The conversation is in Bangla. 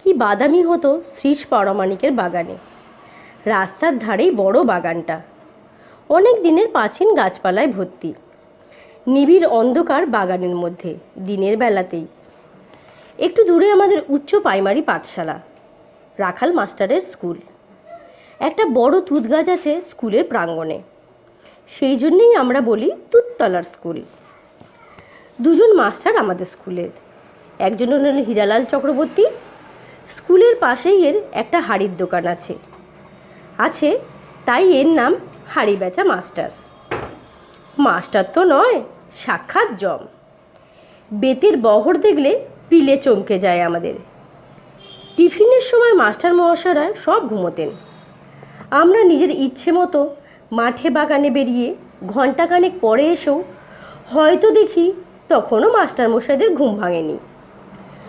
কি বাদামি হতো শ্রীশ পরামানিকের বাগানে। রাস্তার ধারেই বড় বাগানটা, অনেক দিনের প্রাচীন গাছপালায় ভর্তি। নিবিড় অন্ধকার বাগানের মধ্যে দিনের বেলাতেই। একটু দূরে আমাদের উচ্চ প্রাইমারি পাঠশালা, রাখাল মাস্টারের স্কুল। একটা বড় তুঁত গাছ আছে স্কুলের প্রাঙ্গণে, সেই জন্যেই আমরা বলি তুঁততলার স্কুল। দুজন মাস্টার আমাদের স্কুলের, একজন হলেন হীরালাল চক্রবর্তী। স্কুলের পাশেই এর একটা হাড়ির দোকান আছে, তাই এর নাম হাড়ি বেচা মাস্টার। মাস্টার তো নয়, সাক্ষাৎ জম। বেতের বহর দেখলে পিলে চমকে যায় আমাদের। টিফিনের সময় মাস্টার মহাশয়রা সব ঘুমোতেন। আমরা নিজের ইচ্ছে মতো মাঠে বাগানে বেরিয়ে ঘণ্টাখানেক পরে এসেও হয়তো দেখি তখনও মাস্টার মশাইদের ঘুম ভাঙেনি।